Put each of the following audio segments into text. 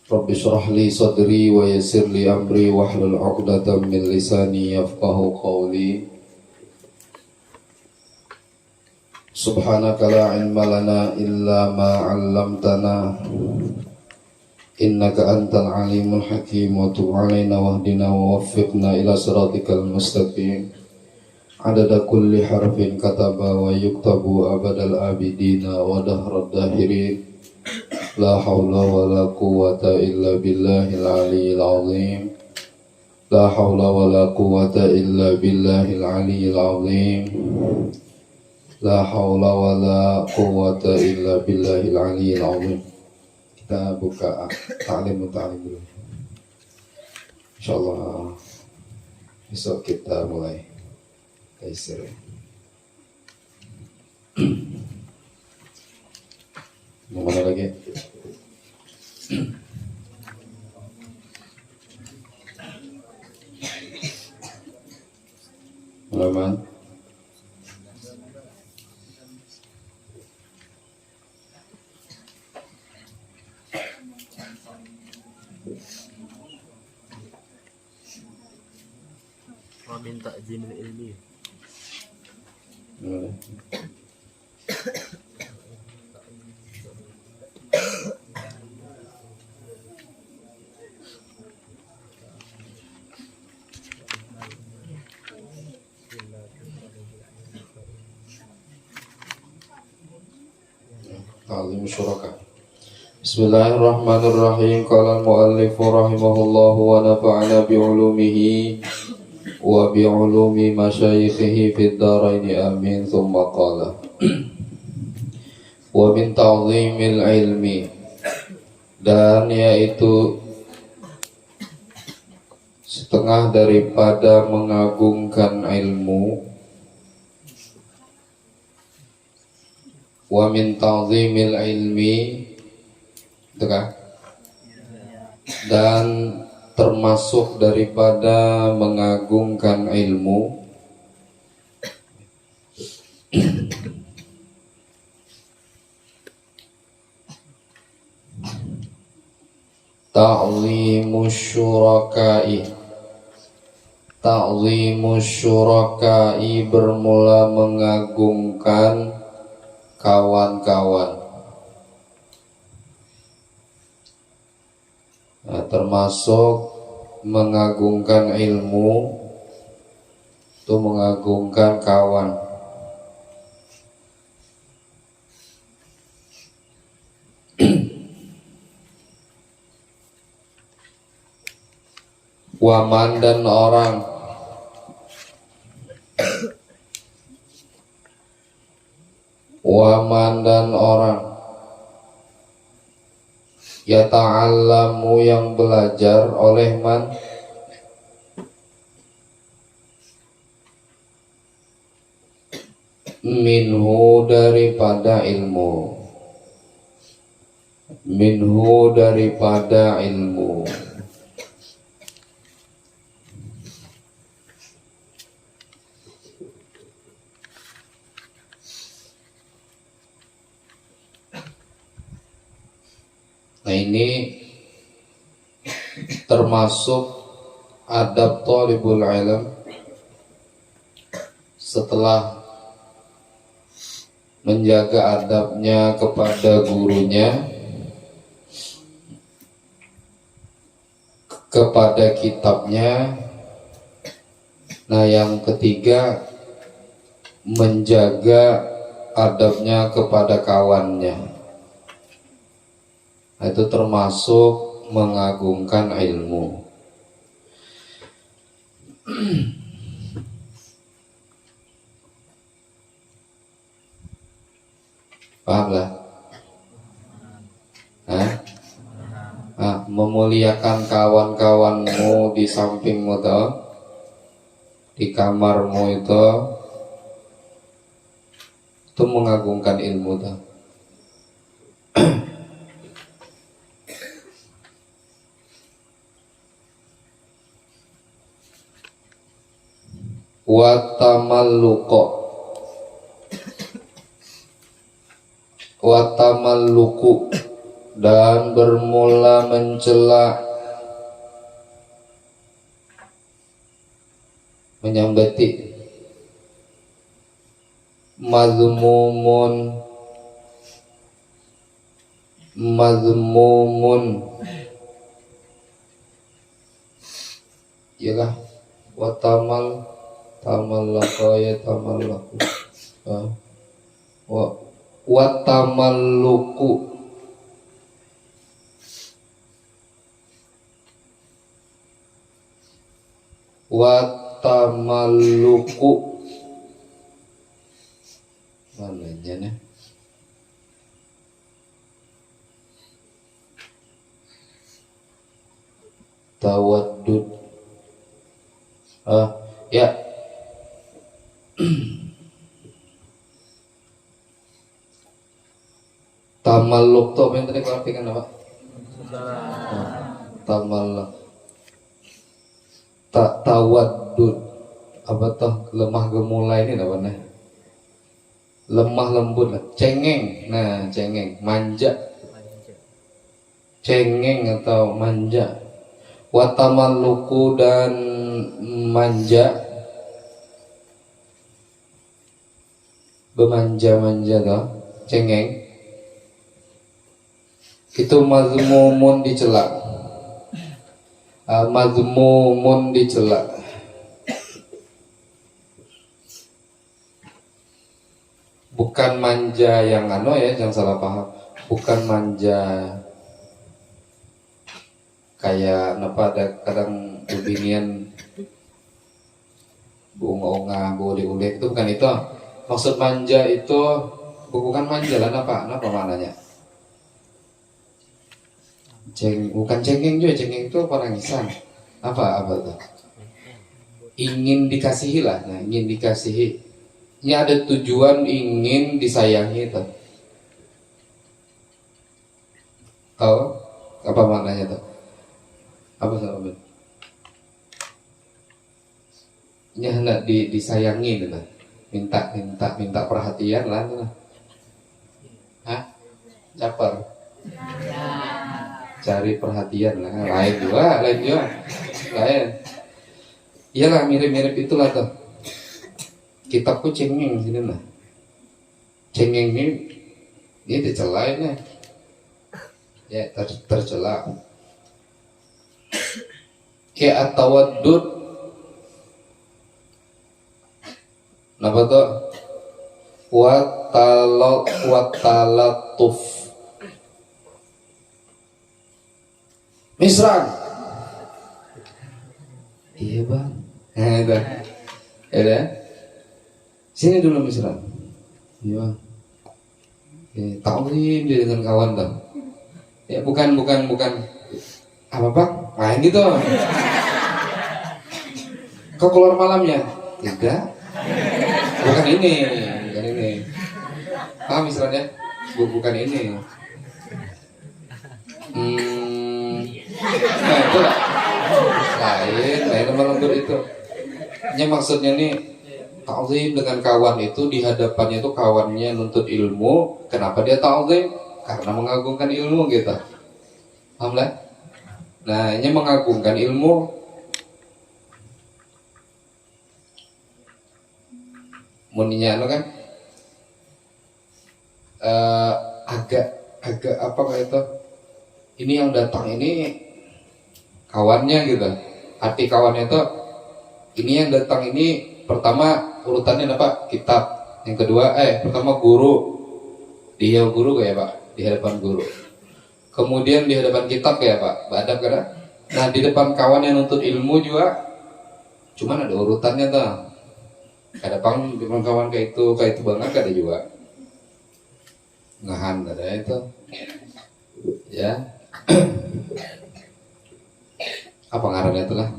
Rabbi shrah li sadri wa yassir li amri wahlul 'uqdatam min lisani yafqahu qawli. Subhanaka la ilma lana illa ma 'allamtana innaka antal alimul hakim wa tub 'alaina wahdina wa waffiqna ila siratikal mustaqim. Adada kulli harfin kataba wa yuktabu abadal abidina wa dahrad dahirin. La hawla wa la quwwata illa billahil aliyyil azim. La hawla wa la quwwata illa billahil aliyyil azim. La hawla wa la quwwata illa billahil aliyyil azim. Kita buka ta'lim dulu. Insyaallah besok kita mulai taisir. Mana lagi? Halaman minta izin ilmi. Ta'lim syuraka. Bismillahirrahmanirrahim. Qala al-muallif rahimahullahu wa nafa'ana bi'ulumihi wa bi'ulumi masyayikhihi fid dharaini amin. Thumma qala wa min ta'zimil ilmi, dan yaitu setengah daripada mengagungkan ilmu. Wa min ta'zimil ilmi, itu kan? Dan termasuk daripada mengagungkan ilmu ta'zimus syuraka'i. Ta'zimus syuraka'i bermula mengagungkan kawan-kawan. Nah, termasuk mengagungkan ilmu itu mengagungkan kawan. Waman dan orang yata'allamu yang belajar oleh man minhu daripada ilmu, minhu daripada ilmu. Nah, ini termasuk adab thalibul ilm setelah menjaga adabnya kepada gurunya, kepada kitabnya. Nah, yang ketiga menjaga adabnya kepada kawannya. Nah, itu termasuk mengagungkan ilmu. Paham lah? Memuliakan kawan-kawanmu di sampingmu toh, di kamarmu itu mengagungkan ilmu toh. Watamalluku dan bermula mencela, menyambati. Mazmumun, mazmumun, ialah watamal, tamallaka ya tamallaku, watamalluku, watamalluku, mananya nih? Tawaddud, ya. Tamalluk tuh apa yang tadi kau artikan apa? Tamalluk, tawaddud, apa tuh lemah gemulai ini apa nih? Lemah lembut lah, cengeng. Nah, cengeng, manja, cengeng atau manja. Watamalluku dan manja, bermanja-manja toh, cengeng. Itu mazmumun dicela, mazmumun dicela. Bukan manja yang ya, jangan salah paham. Bukan manja kayak ada kadang bebinian bunga-bunga boleh-boleh, itu bukan itu. Maksud manja itu bukan manja lah, apa maknanya? Bukan cengeng juga, cengeng itu orang Islam. Apa tuh? Ingin dikasihi lah, nah, ingin dikasihi. Ini ada tujuan ingin disayangi tuh. Tahu apa maknanya tuh? Apa sahabat? Ini hendak disayangi gitu. Minta perhatian lah tuh. Hah? Caper. Cari perhatian lah, lain juga. Iyalah, mirip-mirip itulah tuh. Kitabku cengeng sini lah. Cengeng ini dicelain ya, tercela. Kayak at-tawaddud, napa tuh? Watalatuf, misran. Iya bang, ada. Sini dulu misran. Iya. Ta'zim dia dengan kawan tuh. Ya bukan apa bang? Main gitu. Kau keluar malamnya? Tidak. Bukan ini. Misrannya? Bukan ini. Nah itu lah. Lain lemah lembut itu. Ini maksudnya nih, ta'zim dengan kawan itu di hadapannya itu kawannya nuntut ilmu. Kenapa dia ta'zim? Karena mengagungkan ilmu gitu. Paham lah? Nah, ini mengagungkan ilmu. Muninya kan agak apa kayak itu? Ini yang datang ini kawannya gitu. Arti kawannya itu ini yang datang ini pertama urutannya apa? Kitab. Yang kedua pertama guru. Dia guru kayak Pak, di hadapan guru. Kemudian di hadapan kitab kayak Pak, badab kan? Nah, di depan kawan yang nuntut ilmu juga cuman ada urutannya tuh. Ada di depan kawan kayak itu banget ada juga. Ngahan ada itu. Ya. Apa ngarannya itu lah?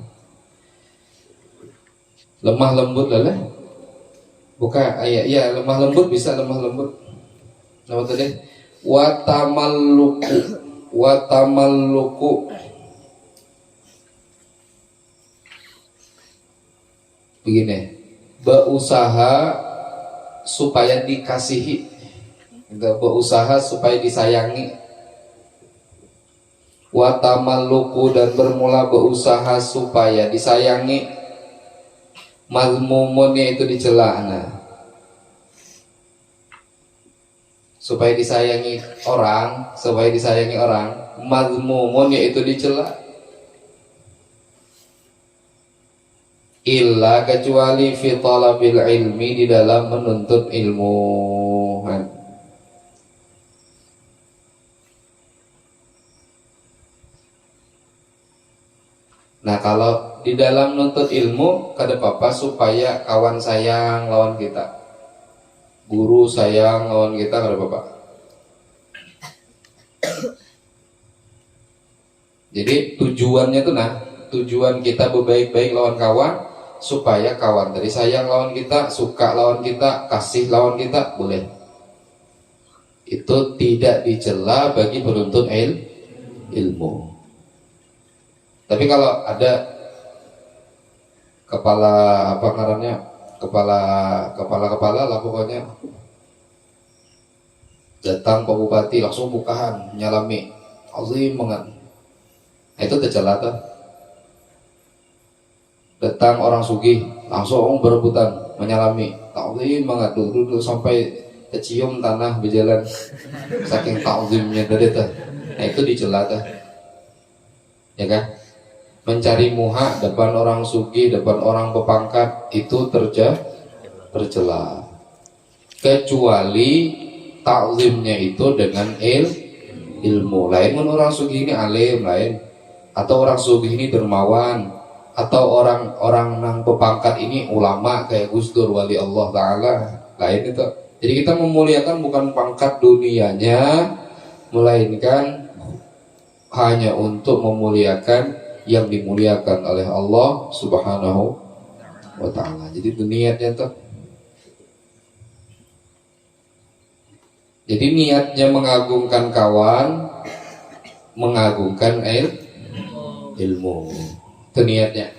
Lemah lembut lah. Buka iya lemah lembut bisa lemah lembut. Nama tadi watamalluku begini, berusaha supaya dikasihi, berusaha supaya disayangi. wa tamalluku dan bermula berusaha supaya disayangi, mazmumun yaitu dicela. Nah, supaya disayangi orang, mazmumun yaitu dicela. Illa kecuali fi talabil ilmi, di dalam menuntut ilmu. Nah, kalau di dalam menuntut ilmu kada apa-apa supaya kawan sayang lawan kita, guru sayang lawan kita, kada apa-apa. Jadi tujuannya tuh tujuan kita berbaik-baik lawan kawan supaya kawan tadi sayang lawan kita, suka lawan kita, kasih lawan kita, boleh. Itu tidak dicela bagi penuntut ilmu. Tapi kalau ada kepala apa ngarannya, kepala lah pokoknya, datang Pak Bupati langsung bukahan nyalami azim banget, nah, itu tercela tuh. Datang orang sugih langsung berebutan menyalami ta'zim banget, duduk sampai kecium tanah berjalan saking ta'zimnya dari tuh. Nah, itu dicela tuh, ya kan? Mencari muha depan orang sugih, depan orang berpangkat, itu tercela. Kecuali ta'zimnya itu dengan ilmu. Lain kan orang sugih ini alim lain, atau orang sugih ini dermawan, atau orang nang berpangkat ini ulama kayak Gus Dur wali Allah Ta'ala, lain itu. Jadi kita memuliakan bukan pangkat dunianya, melainkan hanya untuk memuliakan yang dimuliakan oleh Allah Subhanahu wa Ta'ala. Jadi itu niatnya tuh. Jadi niatnya mengagungkan kawan, mengagungkan ilmu. Itu niatnya.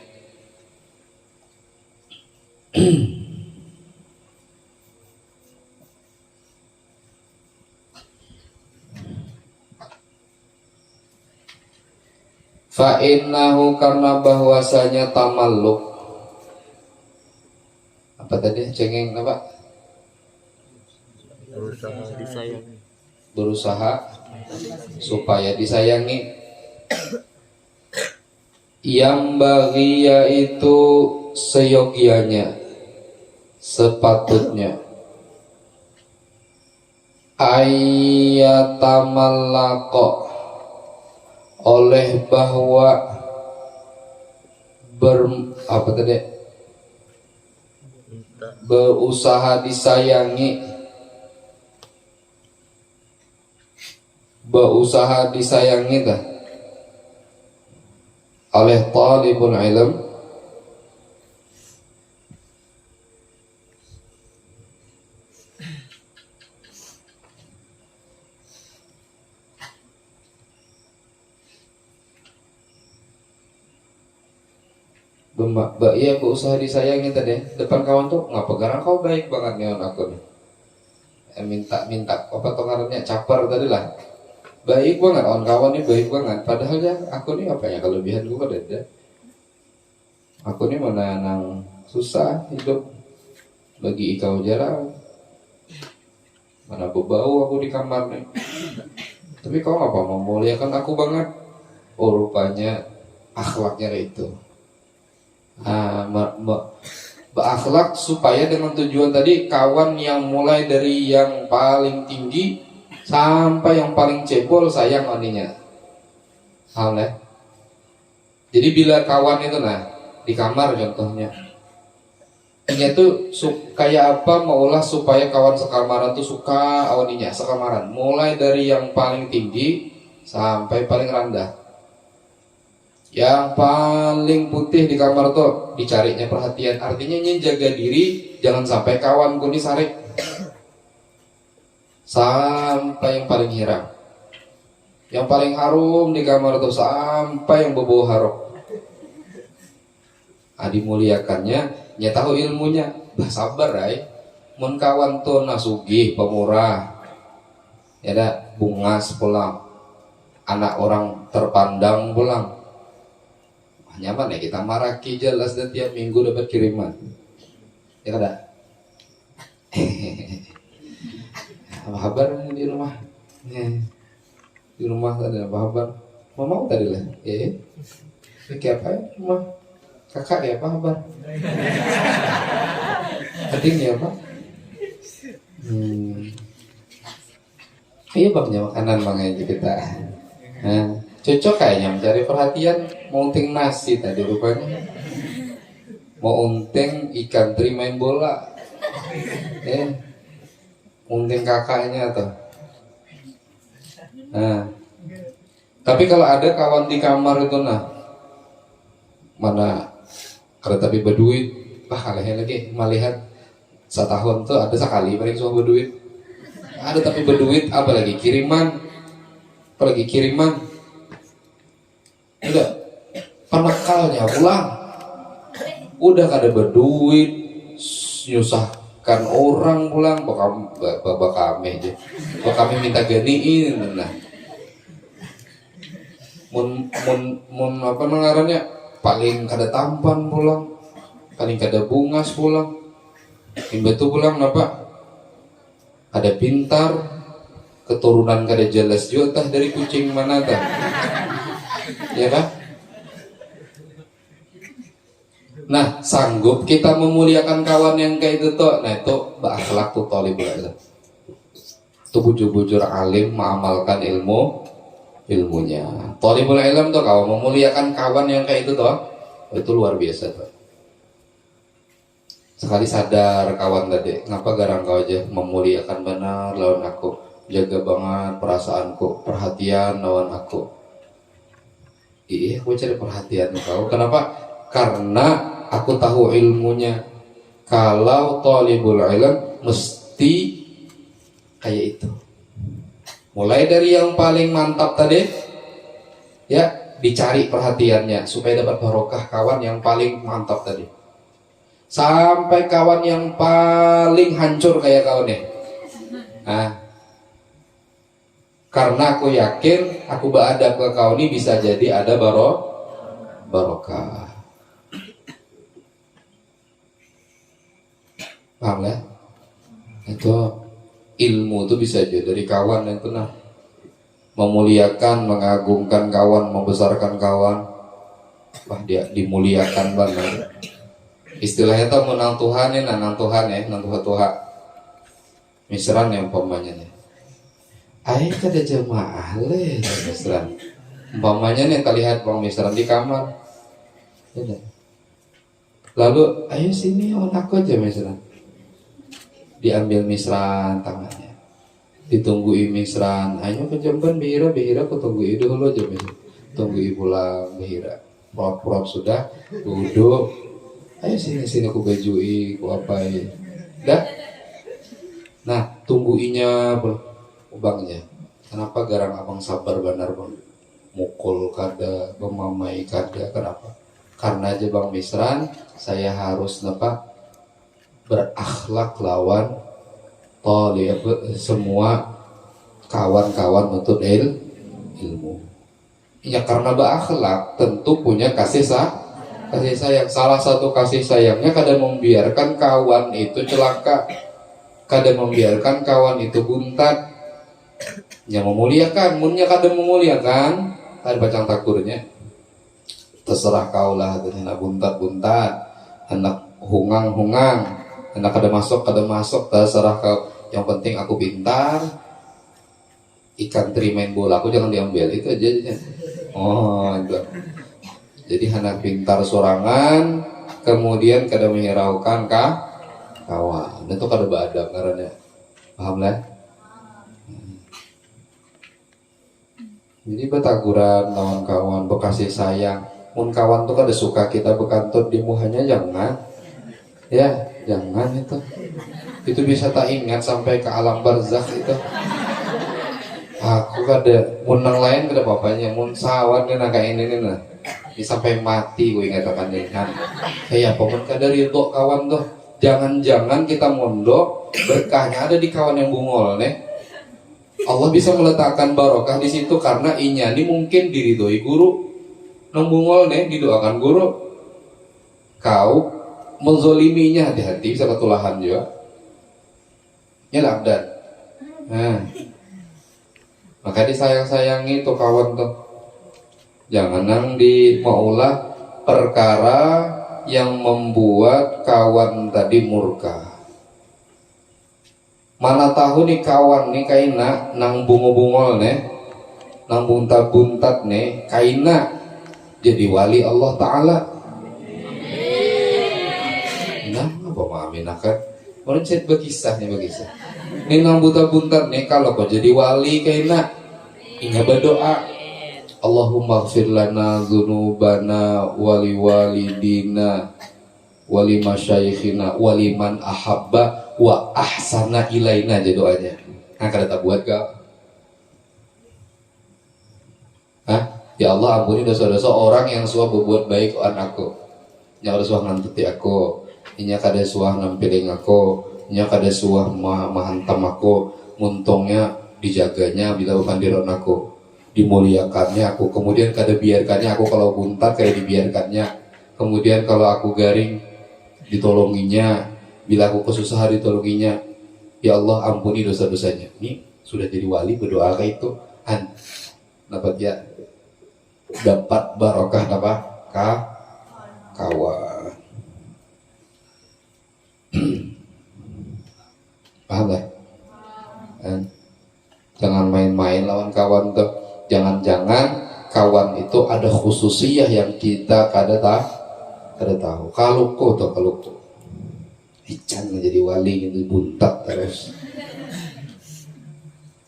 Fa'innahu, karena bahwasanya tamalluk, apa tadi cengeng apa? Berusaha supaya disayangi. Yang bagi yaitu seyogianya, sepatutnya, ayatamallaqo, oleh bahwa berusaha disayangi, dah oleh talibul ilm, iya berusaha disayangi tadi depan kawan tuh, ngapa garang kau baik banget nih aku nih, minta apa tongarannya caper tadi lah, baik banget on kawan nih, baik banget, padahal ya aku nih apa ya kelebihan gue pada ada, aku nih mana nang susah hidup bagi ikau jarang, mana berbau aku di kamar nih, tapi kau apa memuliakan aku banget, oh rupanya akhlaknya itu. Berakhlak supaya dengan tujuan tadi kawan yang mulai dari yang paling tinggi sampai yang paling cebol sayang oninya. Alhamdulillah. Jadi bila kawan itu di kamar contohnya, ini tuh kayak apa maulah supaya kawan sekamaran tuh suka awaninya sekamaran, mulai dari yang paling tinggi sampai paling rendah. Yang paling putih di kamar tuh dicarinya perhatian, artinya jaga diri jangan sampai kawan gue sarik, sampai yang paling hirang, yang paling harum di kamar tuh sampai yang berbau harum. Dimuliakannya, tahu ilmunya, sabar mun kawan tuh nasugih pemurah, ya dah bunga sepulang. anak orang terpandang pulang. Nyaman ya kita maraki jelas dan tiap minggu dapat kiriman. Ya kada? Apa kabar di rumah? Di rumah ada apa kabar? Mau tadi lah. Ya. Kayak apa ya rumah? Kakak ya apa kabar? Adiknya apa? Iya bang, makanan bang aja kita. Nah, cocok kayaknya mencari perhatian. Mau unting nasi tadi rupanya. Mau unting ikan teri main bola. Unting kakaknya tuh. Nah, tapi kalau ada kawan di kamar itu mana kalau tapi berduit, kalahnya lagi melihat setahun tuh ada sekali paling semua berduit. Ada tapi berduit, apalagi kiriman, udah penekalnya pulang, udah kada berduit, nyusahkan orang pulang, bakame aja, bakame minta ganiin, nah, mun apa ngarannya, paling kada tampan pulang, paling kada bungas pulang, betul pulang napa? Ada pintar, keturunan kada jelas juga tah dari kucing mana tah, ya kan? Nah, sanggup kita memuliakan kawan yang kayak itu toh, nah itu berakhlak tuh thalibul ilm. Itu bujur-bujur alim mengamalkan ilmunya. Thalibul ilm tuh kalau memuliakan kawan yang kayak itu toh, itu luar biasa tuh. Sekali sadar kawan tadi, ngapa garang kau aja memuliakan benar lawan aku, jaga banget perasaanku, perhatian lawan aku. Iya, aku cari perhatian kau. Kenapa? Karena aku tahu ilmunya. Kalau thalibul ilm mesti kayak itu. Mulai dari yang paling mantap tadi, ya dicari perhatiannya supaya dapat barokah kawan yang paling mantap tadi. Sampai kawan yang paling hancur kayak kau nih. Nah, karena aku yakin aku beradab ke kau ini bisa jadi ada barokah. Paham ya? Itu ilmu itu bisa jadi dari kawan yang tenang, memuliakan, mengagungkan kawan, membesarkan kawan. Wah dia dimuliakan banget. Istilahnya tuh menang Tuhan ya, nang Tuhan misran yang umpamanya nih. Ayo kada jemaah leh misran. Umpamanya nih terlihat bang misran di kamar. Lalu ayo sini aku aja misran. Diambil misran tangannya. Ditungguin misran. Ayo ke jamban bihira aku tungguin dulu aja misran. Tungguin pulang bihira. Prop sudah duduk. Ayo sini aku bajui, aku apain. Dah. Nah, tungguinya bangnya. Kenapa garang abang sabar benar bang? Mukul kada, memamai kada, kenapa? Karena aja bang misran, saya harus berakhlak lawan semua kawan-kawan untuk ilmu. Ya karena berakhlak tentu punya kasih sayang. Salah satu kasih sayangnya kadang membiarkan kawan itu celaka, kadang membiarkan kawan itu buntat. Yang memuliakan, munnya kadang memuliakan, ada bacang takurnya. Terserah kau lah, anak buntat, anak hungang, anak kada masuk, terserah kau. Yang penting aku pintar. Ikan teri main bola, aku jangan diambil, itu aja. Oh, itu. Jadi anak pintar sorangan, kemudian kada menghiraukan kawan. Itu kada beradab karena paham lah. Jadi betaguran lawan kawan, bekasih sayang. Mun kawan tuh kada suka kita bekantut di muhanya jangan. Ya, jangan itu. Itu bisa tak ingat sampai ke alam barzakh itu. Aku kada mun nang lain kada apa-apanya, mun sawan kena kayak ini nah. Sampai mati gue ingatakan dengan kayak pokoknya kada ridho kawan tuh. Jangan-jangan kita mondok berkahnya ada di kawan yang bungol nih. Allah bisa meletakkan barokah di situ karena inya ini mungkin diridhoi guru. Nang bungol nih didoakan guru. Kau menzoliminya hati-hati bisa ketulahan juga. Ya dan. Nah, maka disayang-sayangi tuh kawan tuh. Jangan nang di maulah perkara yang membuat kawan tadi murka. Mana tahu nih kawan nih kaina nang bungo-bungol nih, nang buntat-buntat nih kaina jadi wali Allah Ta'ala. Nah, apa maafin akan? Orang chat berkisah nih berkisah. Nih nang buntat-buntat nih kalau kau jadi wali kaina, ingat berdoa. Allahumma gfir lana dzunubana wali walidina wali masyayikhina wali man ahabba wa ahsana ilaina aja doanya. Nah kada tak buat kau. Ya Allah ampuni dosa-dosa orang yang suah berbuat baik ke anakku. Nya kada suah ngantuti aku. Inya kada suah nampiling aku. Inya kada suah mahantam aku. Muntungnya dijaganya bila pandiron aku. Dimuliakannya aku. Kemudian kada biarkannya aku kalau buntat kayak dibiarkannya. Kemudian kalau aku garing ditolonginya, bila aku kesusahan ditolonginya. Ya Allah ampuni dosa-dosanya. Ini sudah jadi wali berdoa kayak itu. Dapat ya, dapat barokah apa? Kawan. Paham gak? Jangan main-main lawan kawan tuh. Jangan-jangan kawan itu ada khususiyah yang kita kada tahu. Kaluku tuh kaluku. Ican menjadi wali gitu buntat terus.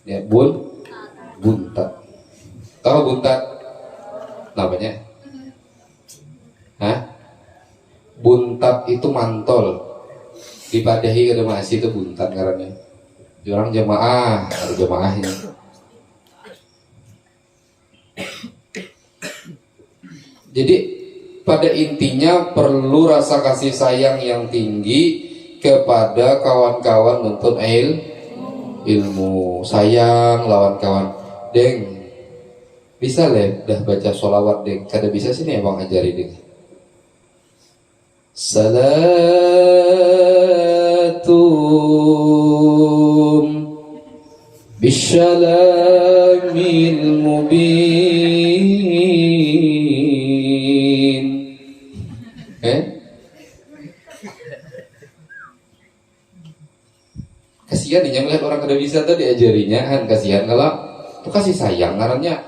Ya buntat. Tahu buntat? Namanya? Buntat itu mantol. Dipadahi kada masih itu buntat karena. Orang jemaah, ada jemaahnya. Jadi pada intinya perlu rasa kasih sayang yang tinggi kepada kawan-kawan nuntut ilmu. Sayang lawan kawan. Deng, bisa dah baca sholawat deng. Kada bisa sini abang ajari deng. Salatum bisyalamil mubin. Kasihan nih melihat orang kada bisa tuh diajarinya kan, kasihan kalau itu kasih sayang ngarannya.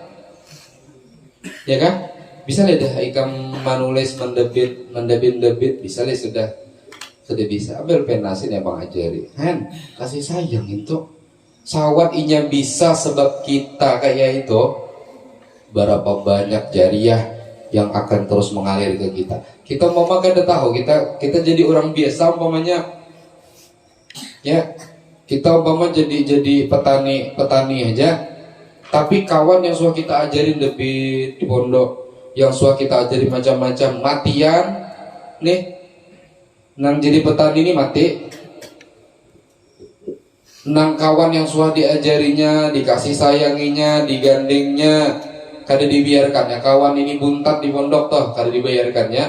Ya kan? Bisa dah ikam manulis mendebit bisa sudah bisa ambil penasin ya bang ajari kan kasih sayang itu sawat inya bisa sebab kita kayak itu berapa banyak jariah yang akan terus mengalir ke kita mau makan tahu kita jadi orang biasa umpamanya ya kita umpama jadi petani aja tapi kawan yang suka kita ajarin debit di pondok yang suka kita ajarin macam-macam matian nih nang jadi petani ini mati nang kawan yang suka diajarinya dikasih sayanginya digandengnya kada dibiarkannya kawan ini buntat di pondok toh kada dibayarkannya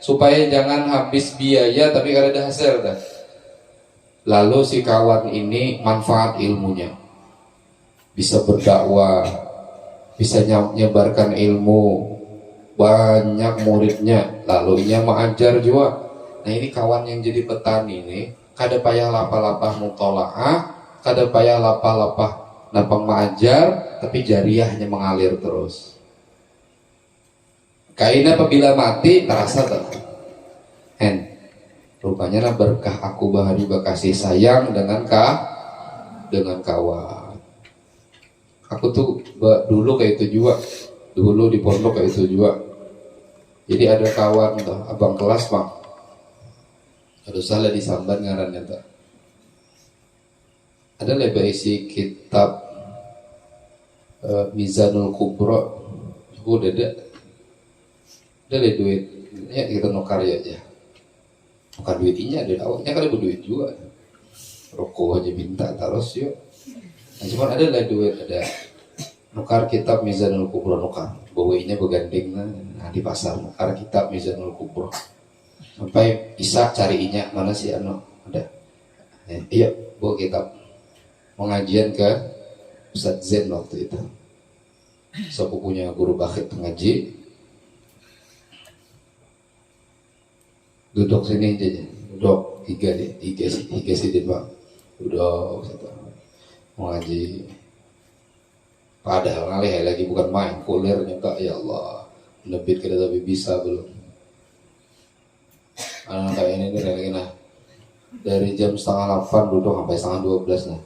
supaya jangan habis biaya tapi kada ada hasil dah. Lalu si kawan ini manfaat ilmunya bisa berdakwah bisa nyebarkan ilmu banyak muridnya lalu ia mengajar juga. Nah ini kawan yang jadi petani ini kada payah lapah-lapah mutolaah kada payah lapah-lapah napang mengajar tapi jariahnya mengalir terus. Kaina apabila mati terasa tak rupanya berkah aku bahari bakasih sayang dengan kawan. Aku tuh dulu kayak itu juga dulu di pondok kayak itu juga. Jadi ada kawan tuh abang kelas bang harus salah disamban ngarannya tuh ada lebar isi kitab Mizanul Kubro udah ada duit ya kita nukar aja bukan duit ini ada awalnya kan ada duit juga rokok aja minta terus yuk Nah, cuman ada lah duit, ada nukar kitab Mizanul Kubro, nukar bawainya beganding nah di pasar nukar kitab Mizanul Kubro sampai Isa carinya mana sih anu ada iya bawa kitab pengajian ke Ustadz Zen waktu itu sepupunya guru Bakhit ngaji duduk sini aja duduk tiga sih di bang duduk mau ngaji padahal ngalih lagi bukan main kuliah nyangka ya Allah lebih kita tapi bisa belum anak kayak ini nih lagi nah dari jam 7:30 duduk sampai 11:30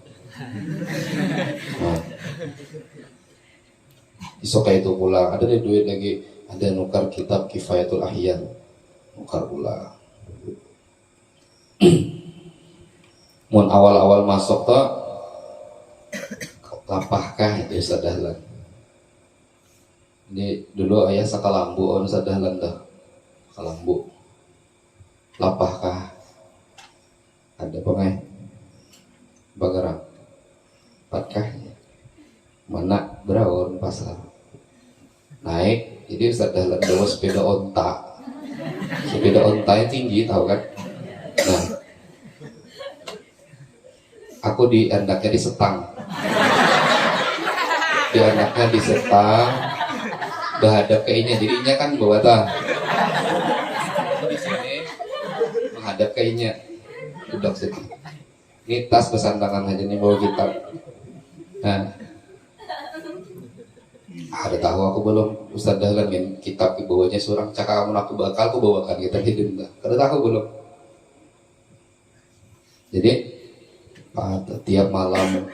nah isok kayak itu pulang ada deh duit lagi ada nukar kitab Kifayatul Ahyan nukar pulang mun awal-awal masuk tuh lapahkah itu sadahlan ini dulu ayah sakalambu on sadahlan dah kalambu lapahkah ada pengai bagarang patkah mana beraun pasar naik jadi sadahlan bawa sepeda onta yang tinggi tahu kan nah aku di endaknya di setang di anaknya disetang berhadap ke inya jadi inya kan bawa tah di sini menghadap ke inya duduk situ ini tas besantangan aja nih bawa kitab nah ada tahu aku belum Ustaz Dahlan kan kitab dibawanya surang cakap kamu aku bakal aku bawakan kita hidup enggak ada tahu belum jadi tiap malam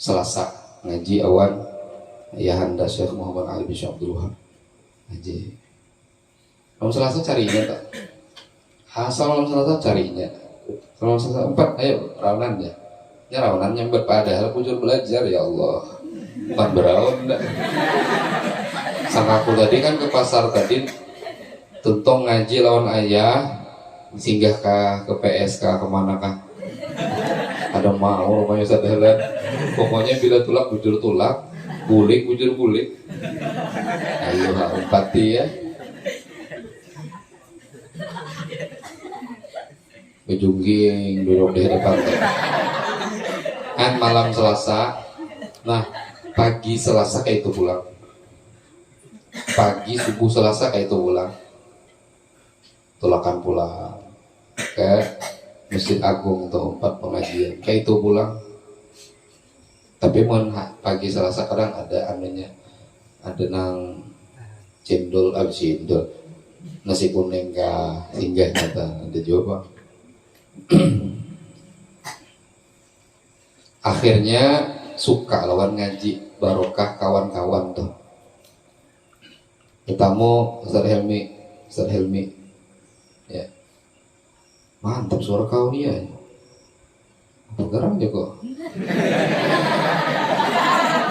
Selasa ngaji awan Ayahanda Syekh Muhammad Ali bin Abdul Wahab ngaji malam Selasa carinya tak asal malam Selasa carinya malam Selasa 4 ayo raunannya ya raunannya padahal pujur belajar ya Allah bukan beraun enggak sang aku tadi kan ke pasar tadi tuntong ngaji lawan ayah singgah ke PSK kemana kah ada mau rumahnya sadahlan pokoknya bila tulak bujur tulak bulik bujur bulik ayo empati ya bejungging duduk di depan kan malam Selasa nah pagi Selasa kayak itu pulang pagi subuh Selasa kayak itu pulang tulakan pulang ke Masjid Agung atau 4 pengajian kayak itu pulang tapi mohon pagi Selasa kadang ada anunya ada nang cendol cendol nasi kuning kah singgah kata ada juga akhirnya suka lawan ngaji barokah kawan-kawan tuh ketemu Ustaz Helmi ya mantap suara kau nih ya apa garang juga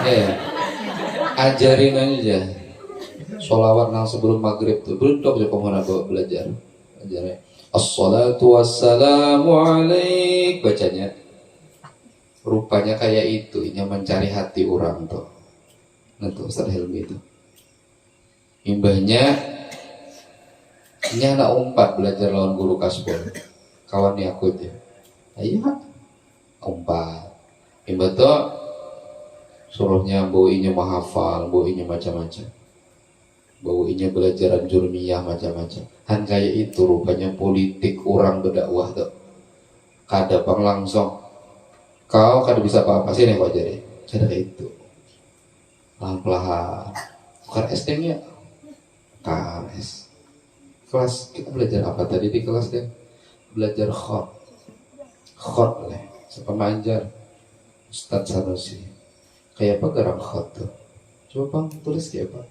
ya ajarin aja sholawat nang sebelum maghrib tuh beruntuk juga mana belajar ajarnya assalatu wassalamu alaik bacanya rupanya kayak itu ini mencari hati orang tuh nah tuh Ustaz Helmi itu imbahnya ini anak 4 belajar lawan guru kasbon kawan nih aku aja ayo 4 imbah tuh suruhnya bawinya menghafal bawinya macam-macam bawinya belajaran jurmiyah macam-macam kan kayak itu rupanya politik orang berdakwah tuh kada bang langsung kau kada bisa apa-apa sih nih kau jadi cara kayak itu pelan-pelan bukan SD nya KS kelas kita belajar apa tadi di kelas deh belajar khot lah sepemanjar Ustadz Sanusi kayak apa garang khot tuh coba bang tulis kayak apa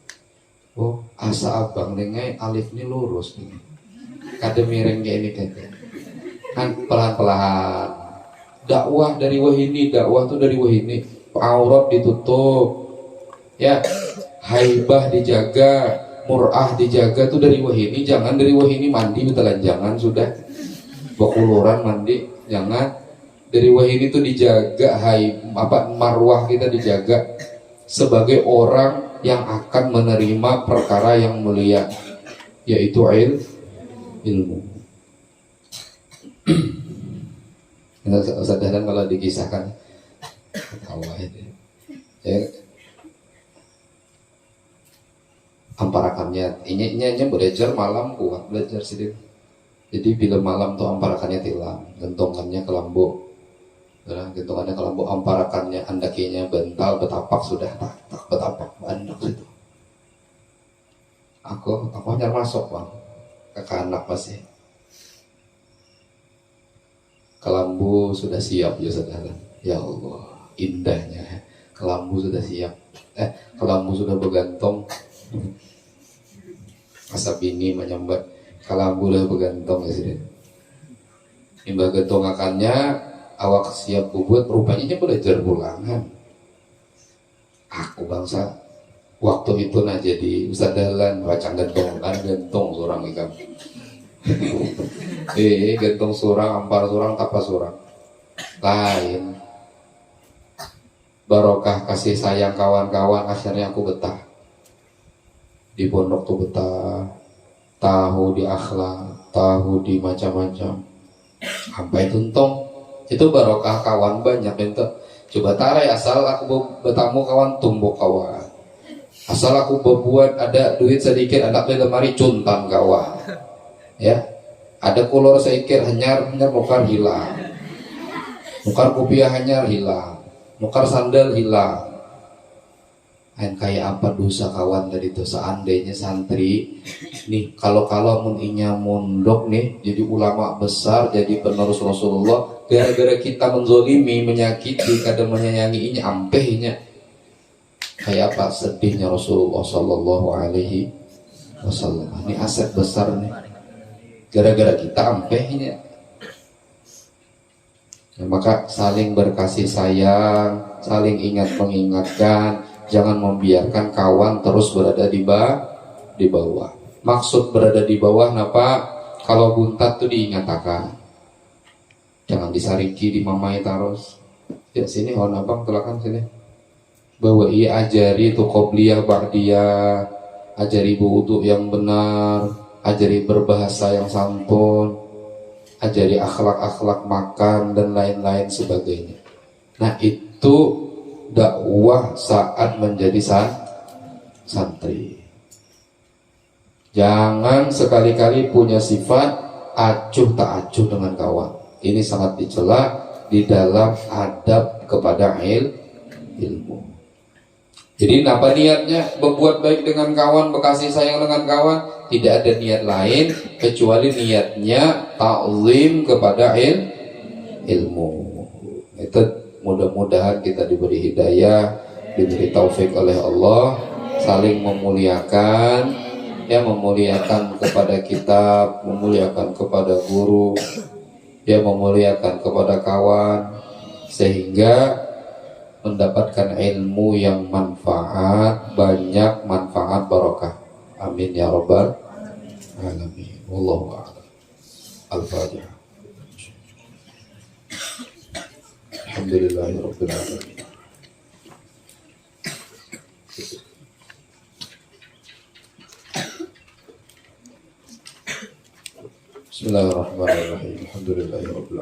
oh asa abang dengai alif ini lurus nih kada miring kayak ini kan pelan-pelan dakwah dari wahini dakwah tuh dari wahini aurat ditutup ya haibah dijaga mur'ah dijaga tuh dari wahini jangan dari wahini mandi betalan jangan sudah bakuluran mandi jangan dari wahyu ini tuh dijaga, marwah kita dijaga sebagai orang yang akan menerima perkara yang mulia, yaitu ilmu. Sadar kalau dikisahkan Allah itu ya, amparakannya ini belajar malam kuat belajar sedikit. Jadi bila malam tuh amparakannya tilam, gentongannya kelambu, gentongannya kelambu, amparakannya andakinya bental, betapak sudah tak betapak banyak itu. Aku hanya masuk bang ke anak masih. Kelambu sudah siap ya saudara. Ya Allah, indahnya. Kelambu sudah siap. Kelambu sudah bergantung. Asap ini menyambat. Kelambu sudah bergantung ya saudara. Imbah gantung akannya, awak siap bubut, rupanya belajar pulangan. Aku bangsa, waktu itu nah jadi Ustaz Dahlan, wacang gantung seorang ikan. Gantung surang, ampar surang, tapas surang lain. Barokah kasih sayang kawan-kawan, akhirnya aku betah di pondok tuh, betah tahu di akhlak, tahu di macam-macam sampai tuntung. Itu barokah kawan banyak itu. Coba tarai asal aku bertamu kawan tumbuk kawan, asal aku berbuat ada duit sedikit anak di lemari cuntan kawan. Ya, ada kolor seikir hanyar nukar hilang, nukar kopiah hanyar hilang, nukar sandal hilang. Kayak apa dosa kawan tadi tuh, seandainya santri nih kalau muninya mondok nih jadi ulama besar, jadi penerus Rasulullah, gara-gara kita menzolimi, menyakiti, kadang menyayanginya, ampehnya, kayak apa sedihnya Rasulullah Sallallahu Alaihi Wasallam. Ini aset besar nih, gara-gara kita ampehnya. Maka saling berkasih sayang, saling ingat mengingatkan, jangan membiarkan kawan terus berada di bawah. Maksud berada di bawah napa? Kalau buntat tuh diingatakan, jangan disariki, dimamai terus. Ya sini hon abang telakan sini. Bahwa ia ajari itu qobliyah ba'diyah, ajari wudu yang benar, ajari berbahasa yang santun, ajari akhlak-akhlak makan dan lain-lain sebagainya. Nah itu dakwah saat menjadi santri. Jangan sekali-kali punya sifat acuh tak acuh dengan kawan. Ini sangat dicela di dalam adab kepada ilmu. Jadi apa niatnya berbuat baik dengan kawan, berkasih sayang dengan kawan? Tidak ada niat lain kecuali niatnya ta'zim kepada ilmu. Itu mudah-mudahan kita diberi hidayah, diberi taufik oleh Allah, saling memuliakan, ya, memuliakan kepada kitab, memuliakan kepada guru, ya, memuliakan kepada kawan, sehingga mendapatkan ilmu yang manfaat, banyak manfaat barokah. Amin ya rabbal alamin. Wallahu a'lam. Al-Fatihah. Alhamdulillahirabbil alamin. Bismillahirrahmanirrahim. Alhamdulillahirabbil alamin.